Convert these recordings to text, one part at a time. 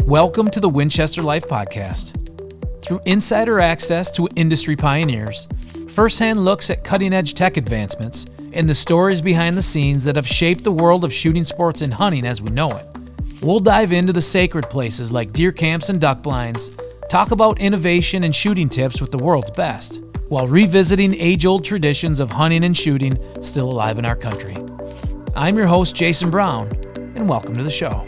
Welcome to the Winchester Life Podcast. Through insider access to industry pioneers, first-hand looks at cutting-edge tech advancements, and the stories behind the scenes that have shaped the world of shooting sports and hunting as we know it, we'll dive into the sacred places like deer camps and duck blinds, talk about innovation and shooting tips with the world's best, while revisiting age-old traditions of hunting and shooting still alive in our country. I'm your host, Jason Brown, and welcome to the show.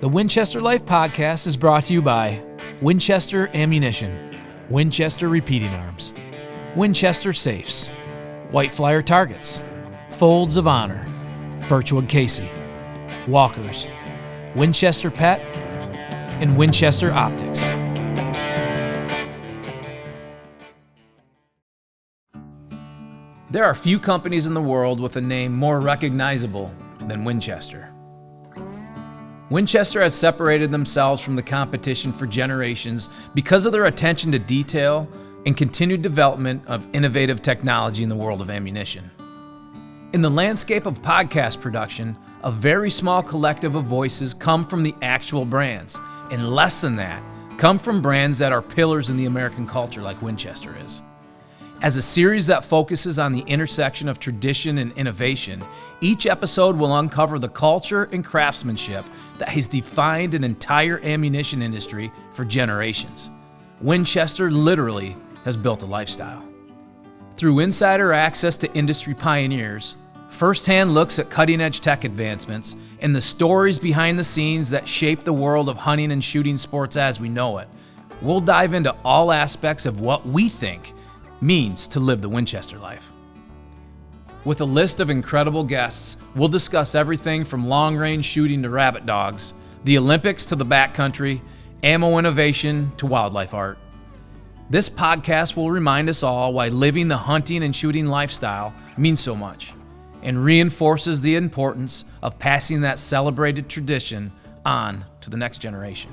The Winchester Life Podcast is brought to you by Winchester Ammunition, Winchester Repeating Arms, Winchester Safes, White Flyer Targets, Folds of Honor, Birchwood Casey, Walkers, Winchester Pet, and Winchester Optics. There are few companies in the world with a name more recognizable than Winchester. Winchester has separated themselves from the competition for generations because of their attention to detail and continued development of innovative technology in the world of ammunition. In the landscape of podcast production, a very small collective of voices come from the actual brands, and less than that come from brands that are pillars in the American culture like Winchester is. As a series that focuses on the intersection of tradition and innovation, each episode will uncover the culture and craftsmanship that has defined an entire ammunition industry for generations. Winchester literally has built a lifestyle. Through insider access to industry pioneers, first-hand looks at cutting-edge tech advancements, and the stories behind the scenes that shape the world of hunting and shooting sports as we know it, we'll dive into all aspects of what we think means to live the Winchester life. With a list of incredible guests, we'll discuss everything from long-range shooting to rabbit dogs, the Olympics to the backcountry, ammo innovation to wildlife art. This podcast will remind us all why living the hunting and shooting lifestyle means so much and reinforces the importance of passing that celebrated tradition on to the next generation.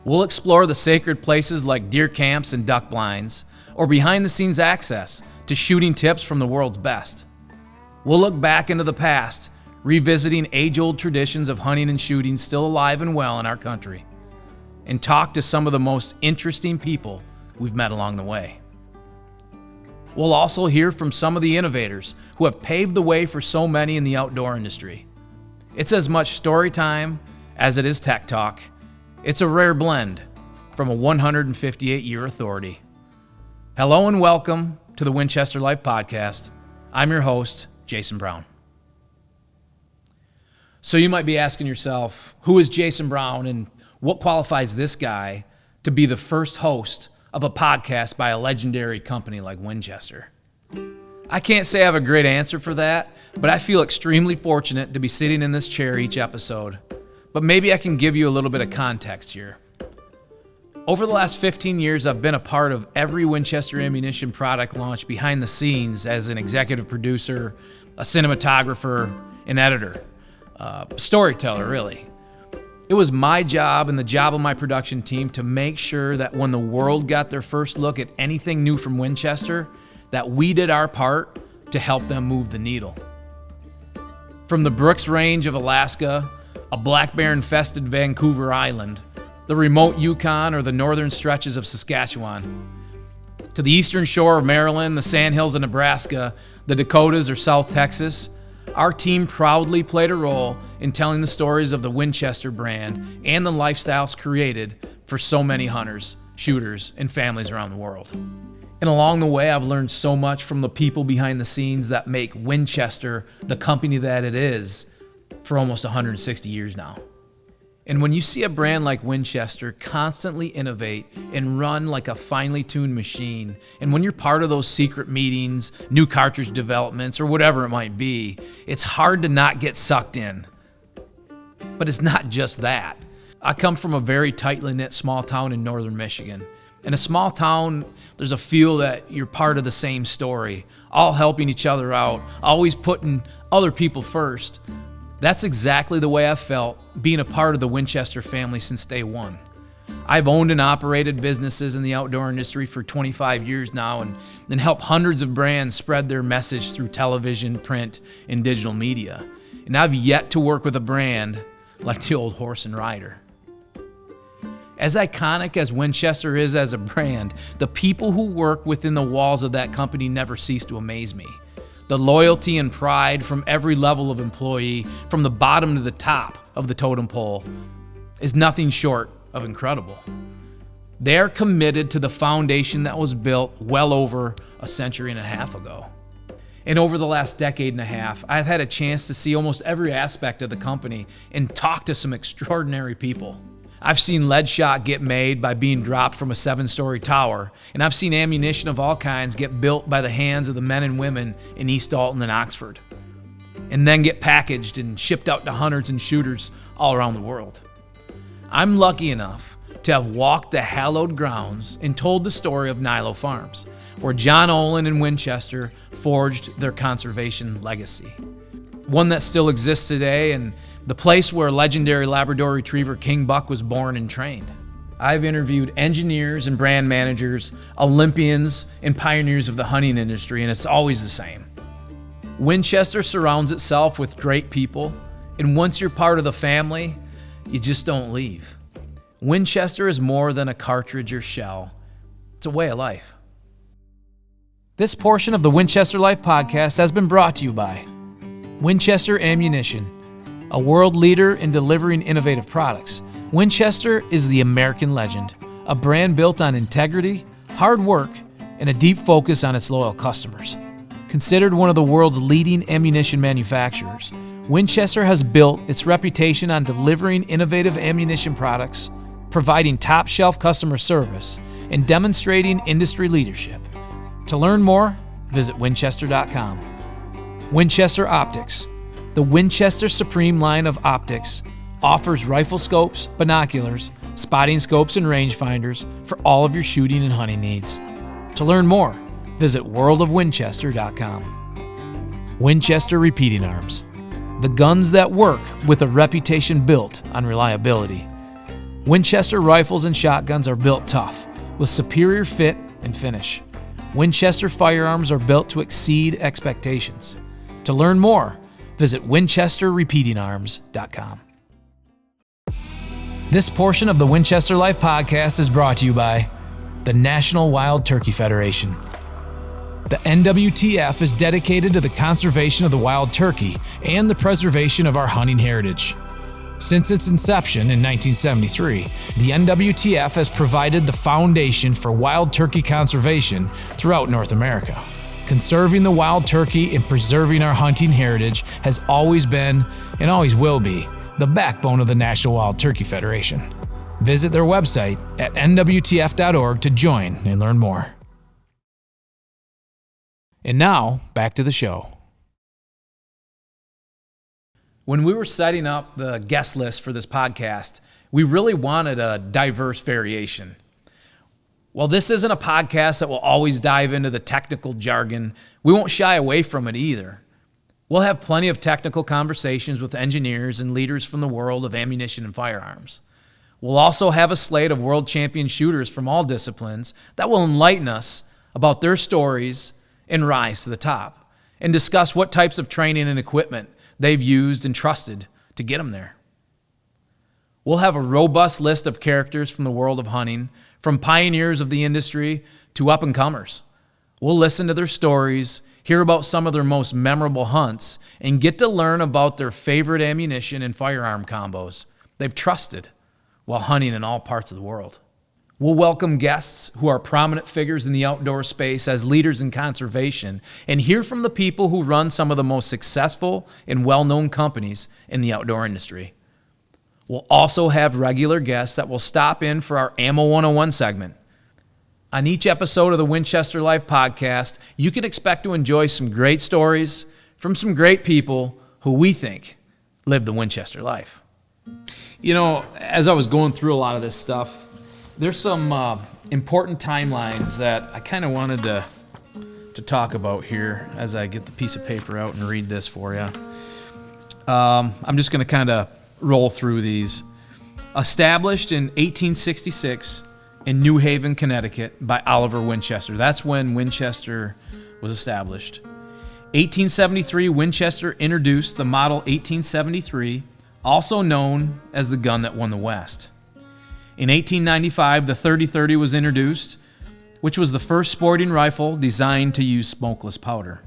We'll explore the sacred places like deer camps and duck blinds, or behind-the-scenes access to shooting tips from the world's best. We'll look back into the past, revisiting age-old traditions of hunting and shooting still alive and well in our country, and talk to some of the most interesting people we've met along the way. We'll also hear from some of the innovators who have paved the way for so many in the outdoor industry. It's as much story time as it is tech talk. It's a rare blend from a 158-year authority. Hello and welcome to the Winchester Life Podcast. I'm your host, Jason Brown. So you might be asking yourself, who is Jason Brown and what qualifies this guy to be the first host of a podcast by a legendary company like Winchester? I can't say I have a great answer for that, but I feel extremely fortunate to be sitting in this chair each episode. But maybe I can give you a little bit of context here. Over the last 15 years, I've been a part of every Winchester ammunition product launch behind the scenes as an executive producer, a cinematographer, an editor, storyteller, really. It was my job and the job of my production team to make sure that when the world got their first look at anything new from Winchester, that we did our part to help them move the needle. From the Brooks Range of Alaska, a black bear-infested Vancouver Island, the remote Yukon or the northern stretches of Saskatchewan, to the eastern shore of Maryland, the sandhills of Nebraska, the Dakotas or South Texas, our team proudly played a role in telling the stories of the Winchester brand and the lifestyles created for so many hunters, shooters, and families around the world. And along the way, I've learned so much from the people behind the scenes that make Winchester the company that it is for almost 160 years now. And when you see a brand like Winchester constantly innovate and run like a finely tuned machine, and when you're part of those secret meetings, new cartridge developments, or whatever it might be, it's hard to not get sucked in. But it's not just that. I come from a very tightly knit small town in northern Michigan. In a small town, there's a feel that you're part of the same story, all helping each other out, always putting other people first. That's exactly the way I've felt being a part of the Winchester family since day one. I've owned and operated businesses in the outdoor industry for 25 years now and helped hundreds of brands spread their message through television, print, and digital media. And I've yet to work with a brand like the old horse and rider. As iconic as Winchester is as a brand, the people who work within the walls of that company never cease to amaze me. The loyalty and pride from every level of employee, from the bottom to the top of the totem pole, is nothing short of incredible. They're committed to the foundation that was built well over a century and a half ago. And over the last decade and a half, I've had a chance to see almost every aspect of the company and talk to some extraordinary people. I've seen lead shot get made by being dropped from a 7-story tower, and I've seen ammunition of all kinds get built by the hands of the men and women in East Alton and Oxford, and then get packaged and shipped out to hunters and shooters all around the world. I'm lucky enough to have walked the hallowed grounds and told the story of Nilo Farms, where John Olin and Winchester forged their conservation legacy. One that still exists today, and the place where legendary Labrador Retriever King Buck was born and trained. I've interviewed engineers and brand managers, Olympians and pioneers of the hunting industry, and it's always the same. Winchester surrounds itself with great people, and once you're part of the family, you just don't leave. Winchester is more than a cartridge or shell. It's a way of life. This portion of the Winchester Life podcast has been brought to you by Winchester Ammunition, a world leader in delivering innovative products. Winchester is the American legend, a brand built on integrity, hard work, and a deep focus on its loyal customers. Considered one of the world's leading ammunition manufacturers, Winchester has built its reputation on delivering innovative ammunition products, providing top-shelf customer service, and demonstrating industry leadership. To learn more, visit winchester.com. Winchester Optics. The Winchester Supreme line of optics offers rifle scopes, binoculars, spotting scopes, and rangefinders for all of your shooting and hunting needs. To learn more, visit worldofwinchester.com. Winchester Repeating Arms. The guns that work with a reputation built on reliability. Winchester rifles and shotguns are built tough, with superior fit and finish. Winchester firearms are built to exceed expectations. To learn more, visit winchesterrepeatingarms.com. This portion of the Winchester Life podcast is brought to you by the National Wild Turkey Federation. The NWTF is dedicated to the conservation of the wild turkey and the preservation of our hunting heritage. Since its inception in 1973, the NWTF has provided the foundation for wild turkey conservation throughout North America. Conserving the wild turkey and preserving our hunting heritage has always been, and always will be, the backbone of the National Wild Turkey Federation. Visit their website at nwtf.org to join and learn more. And now, back to the show. When we were setting up the guest list for this podcast, we really wanted a diverse variation. While this isn't a podcast that will always dive into the technical jargon, we won't shy away from it either. We'll have plenty of technical conversations with engineers and leaders from the world of ammunition and firearms. We'll also have a slate of world champion shooters from all disciplines that will enlighten us about their stories and rise to the top, and discuss what types of training and equipment they've used and trusted to get them there. We'll have a robust list of characters from the world of hunting, from pioneers of the industry to up-and-comers. We'll listen to their stories, hear about some of their most memorable hunts, and get to learn about their favorite ammunition and firearm combos they've trusted while hunting in all parts of the world. We'll welcome guests who are prominent figures in the outdoor space as leaders in conservation, and hear from the people who run some of the most successful and well-known companies in the outdoor industry. We'll also have regular guests that will stop in for our Ammo 101 segment. On each episode of the Winchester Life podcast, you can expect to enjoy some great stories from some great people who we think live the Winchester life. You know, as I was going through a lot of this stuff, there's some important timelines that I kind of wanted to talk about here as I get the piece of paper out and read this for you. I'm just going to kind of roll through these. Established in 1866 in New Haven, Connecticut by Oliver Winchester. That's when Winchester was established. 1873, Winchester introduced the Model 1873, also known as the gun that won the West. In 1895, the .30-30 was introduced, which was the first sporting rifle designed to use smokeless powder.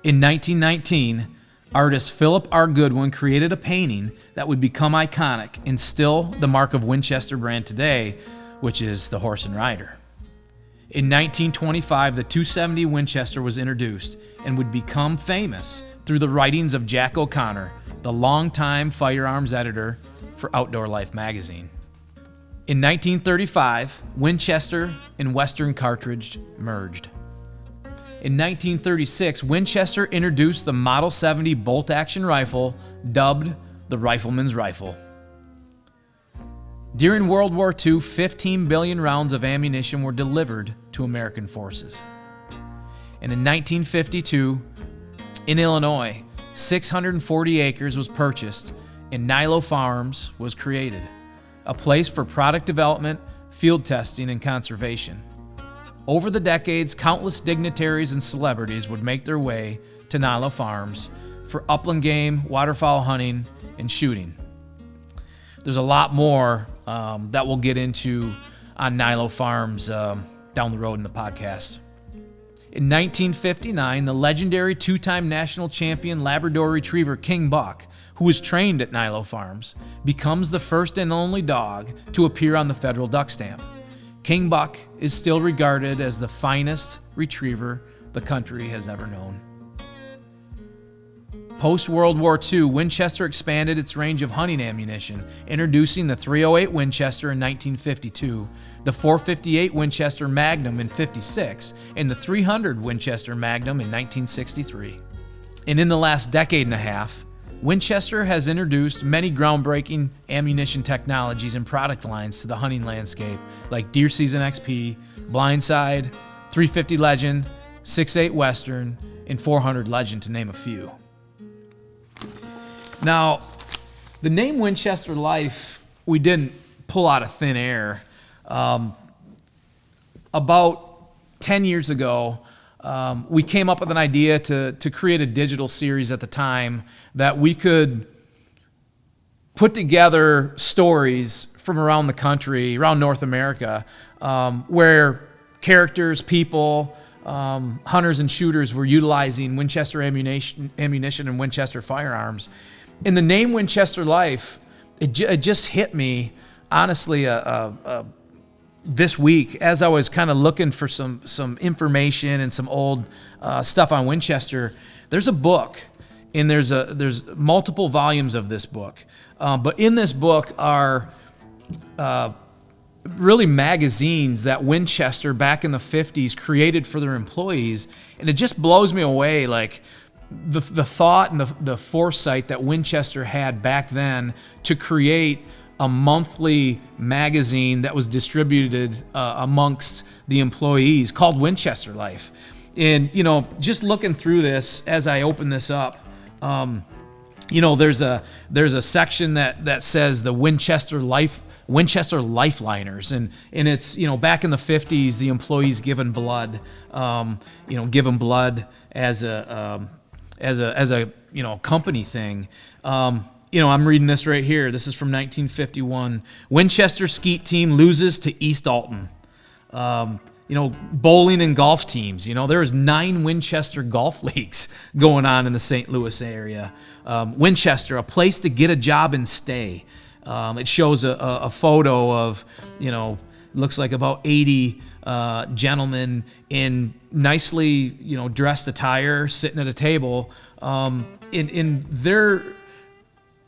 In 1919, artist Philip R. Goodwin created a painting that would become iconic and still the mark of Winchester brand today, which is the horse and rider. In 1925, the .270 Winchester was introduced and would become famous through the writings of Jack O'Connor, the longtime firearms editor for Outdoor Life magazine. In 1935, Winchester and Western cartridge merged. In 1936, Winchester introduced the Model 70 bolt-action rifle, dubbed the Rifleman's Rifle. During World War II, 15 billion rounds of ammunition were delivered to American forces. And in 1952, in Illinois, 640 acres was purchased and Nilo Farms was created, a place for product development, field testing, and conservation. Over the decades, countless dignitaries and celebrities would make their way to Nilo Farms for upland game, waterfowl hunting, and shooting. There's a lot more that we'll get into on Nilo Farms down the road in the podcast. In 1959, the legendary two-time national champion Labrador Retriever King Buck, who was trained at Nilo Farms, becomes the first and only dog to appear on the federal duck stamp. King Buck is still regarded as the finest retriever the country has ever known. Post-World War II, Winchester expanded its range of hunting ammunition, introducing the .308 Winchester in 1952, the .458 Winchester Magnum in '56, and the .300 Winchester Magnum in 1963. And in the last decade and a half, Winchester has introduced many groundbreaking ammunition technologies and product lines to the hunting landscape, like Deer Season XP, Blindside, .350 Legend, .68 Western, and .400 Legend, to name a few. Now, the name Winchester Life, we didn't pull out of thin air. About 10 years ago, we came up with an idea to create a digital series at the time that we could put together stories from around the country, around North America, where characters, people, hunters and shooters were utilizing Winchester ammunition and Winchester firearms. And the name Winchester Life, it just hit me, honestly, this week as I was kind of looking for some information and some old stuff on Winchester. There's a book, and there's multiple volumes of this book. But in this book are really magazines that Winchester back in the 50s created for their employees, and it just blows me away, like the thought and the foresight that Winchester had back then to create a monthly magazine that was distributed amongst the employees called Winchester Life. And, just looking through this as I open this up, there's a section that says the Winchester Lifeliners, and it's, back in the 50s, the employees given blood, given blood as a company thing. I'm reading this right here. This is from 1951. Winchester Skeet Team loses to East Alton. Bowling and golf teams. There was 9 Winchester golf leagues going on in the St. Louis area. Winchester, a place to get a job and stay. It shows a photo of, looks like about 80 gentlemen in nicely, dressed attire, sitting at a table. In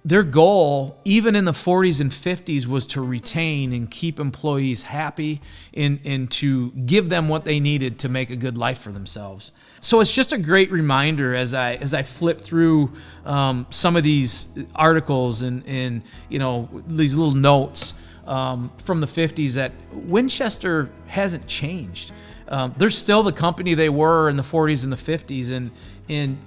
their goal, even in the 40s and 50s, was to retain and keep employees happy and to give them what they needed to make a good life for themselves. So it's just a great reminder as I flip through some of these articles and these little notes from the 50s that Winchester hasn't changed. They're still the company they were in the 40s and the 50s, and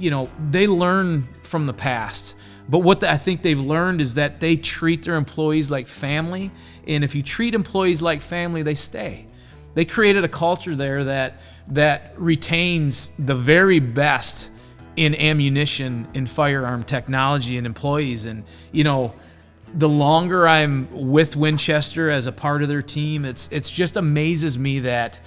they learn from the past. But what I think they've learned is that they treat their employees like family. And if you treat employees like family, they stay. They created a culture there that retains the very best in ammunition and firearm technology and employees. And, the longer I'm with Winchester as a part of their team, it's just amazes me that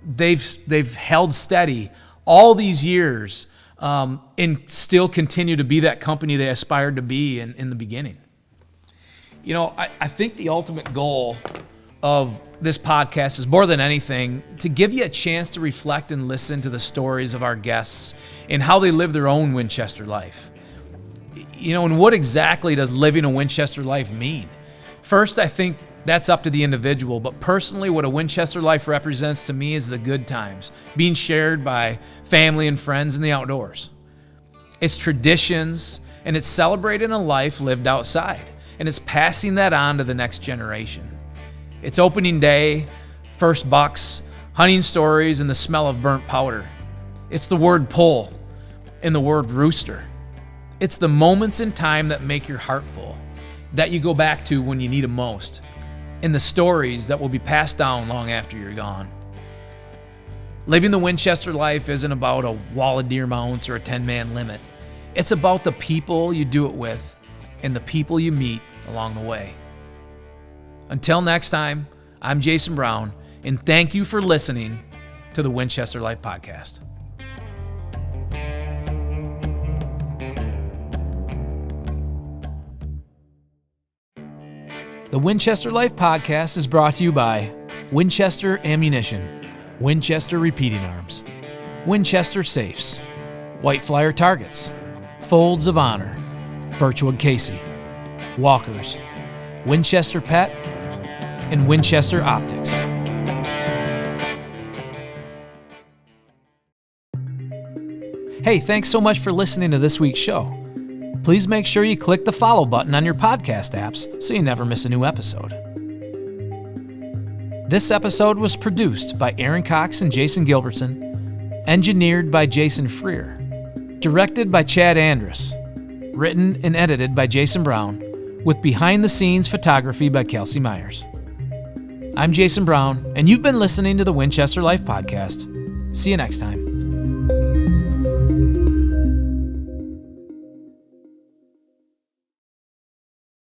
they've held steady all these years and still continue to be that company they aspired to be in the beginning. I think the ultimate goal of this podcast is, more than anything, to give you a chance to reflect and listen to the stories of our guests and how they live their own Winchester life. And what exactly does living a Winchester life mean? First, I think that's up to the individual, but personally, what a Winchester life represents to me is the good times, being shared by family and friends in the outdoors. It's traditions, and it's celebrating a life lived outside, and it's passing that on to the next generation. It's opening day, first bucks, hunting stories, and the smell of burnt powder. It's the word pull and the word rooster. It's the moments in time that make your heart full, that you go back to when you need them most, and the stories that will be passed down long after you're gone. Living the Winchester life isn't about a wall of deer mounts or a 10-man limit. It's about the people you do it with and the people you meet along the way. Until next time, I'm Jason Brown, and thank you for listening to the Winchester Life Podcast. The Winchester Life Podcast is brought to you by Winchester Ammunition, Winchester Repeating Arms, Winchester Safes, White Flyer Targets, Folds of Honor, Birchwood Casey, Walkers, Winchester Pet, and Winchester Optics. Hey, thanks so much for listening to this week's show. Please make sure you click the follow button on your podcast apps so you never miss a new episode. This episode was produced by Aaron Cox and Jason Gilbertson, engineered by Jason Freer, directed by Chad Andrus, written and edited by Jason Brown, with behind-the-scenes photography by Kelsey Myers. I'm Jason Brown, and you've been listening to the Winchester Life Podcast. See you next time.